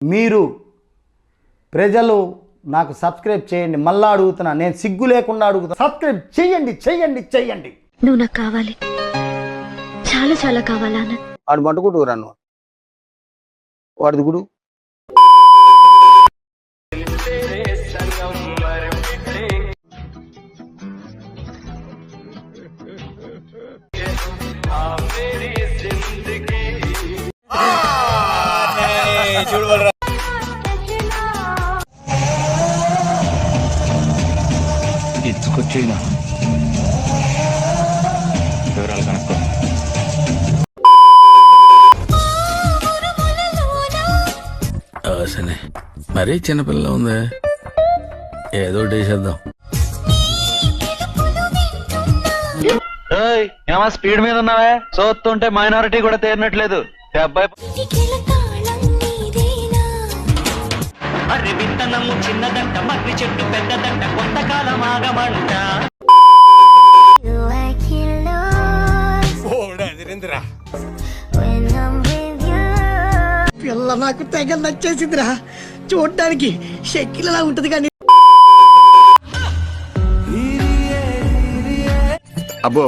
మీరు ప్రజలు నాకు సబ్స్క్రైబ్ చేయండి. మళ్ళా అడుగుతున్నా, నేను సిగ్గు లేకుండా అడుగుతున్నా, సబ్స్క్రైబ్ చేయండి చేయండి చేయండి. నువ్వు నాకు కావాలి, చాలా చాలా కావాలా అన్న. వాడు మంటుకుంటూ రాను, వాడిది గుడు. ఇచ్చుకొచ్చేనా వివరాలు కనుక్కో. సరే, మరీ చిన్నపిల్ల ఉంది, ఏదో వేసేద్దాం. ఏమా స్పీడ్ మీద ఉన్నావే? చూస్తుంటే మైనారిటీ కూడా తేరినట్లేదు. అబ్బాయి విత్తనము చిన్నదంట, మర్రి చెట్టు పెద్దదంట, కొంతకాలం ఆగమంట. పిల్ల నాకు తెగ నచ్చేసిందిరా, చూడటానికి షెక్కిలలా ఉంటది కానీ. అబ్బో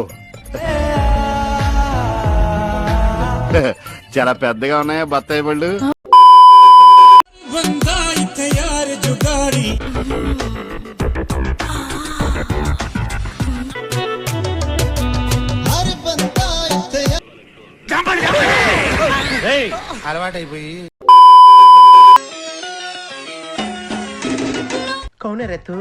చాలా పెద్దగా ఉన్నాయా బత్తాయి పళ్ళు? అలవాటైపోయి కౌనే రేతు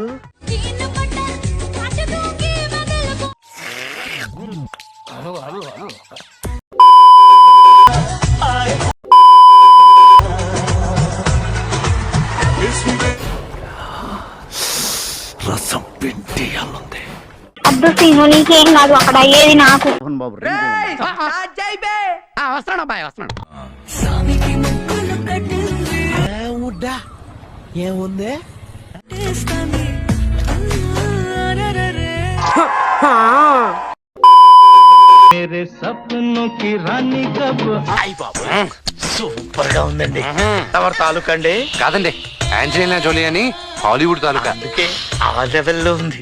రసం పిండి అల్లుంది. అద్దు సీను, నీకేం కాదు, అక్కడ అయ్యేది నాకు. బాబు వస్తున్నాడు అబ్బాయి, వస్తున్నాడు. ఏముంది? సూపర్ గా ఉందండి. ఎవరి తాలూకా అండి? కాదండి, ఆంజలీనా జోలీ అని హాలీవుడ్ తాలూకా. అందుకే ఆ లెవెల్లో ఉంది.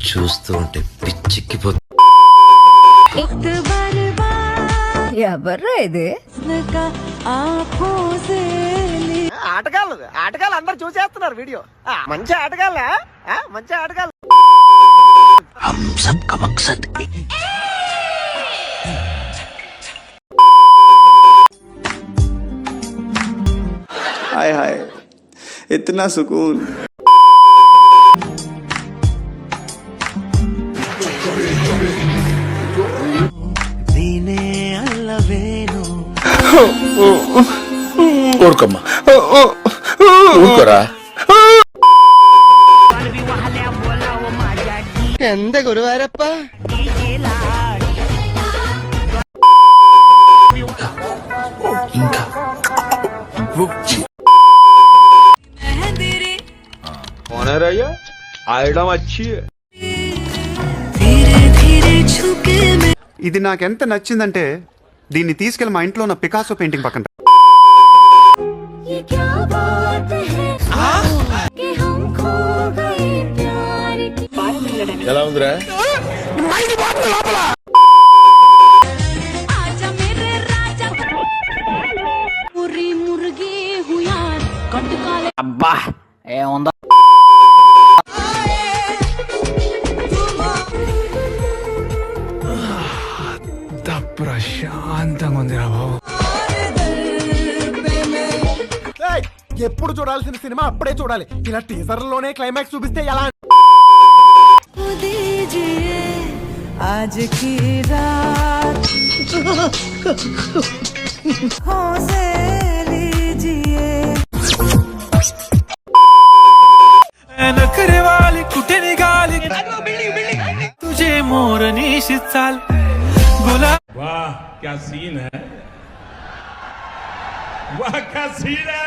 చూస్తూ ఉంటే పిచ్చిక్కిపోతుంది. ఎవర్రా ఇది? ఆటగాళ్ళు అందరు చూసేస్తున్నారు వీడియో. మంచి ఆటగాళ్ళ, మంచి ఆటగాళ్ళు. हम सबका मकसद हाय हाय इतना सुकून. ఊరుకోమ్మా, ఊరుకోరా. ఎంత గురువారప్ప. ఇంకా ఇది నాకెంత నచ్చిందంటే దీన్ని తీసుకెళ్లి మా ఇంట్లో ఉన్న పికాసో పెయింటింగ్ పక్కన. ఎలా ఉందిరా? అబ్బా ఏముందా? ప్రశాంతంగా ఉందిరా బాబు. ఎప్పుడు చూడాల్సిన సినిమా అప్పుడే చూడాలి. ఇలా టీజర్ లోనే క్లైమాక్స్ చూపిస్తే ఎలా? आज की रात हो से लीजिए मोरनीशी चाल गुलाब वाह क्या सीन है वाह क्या सीन है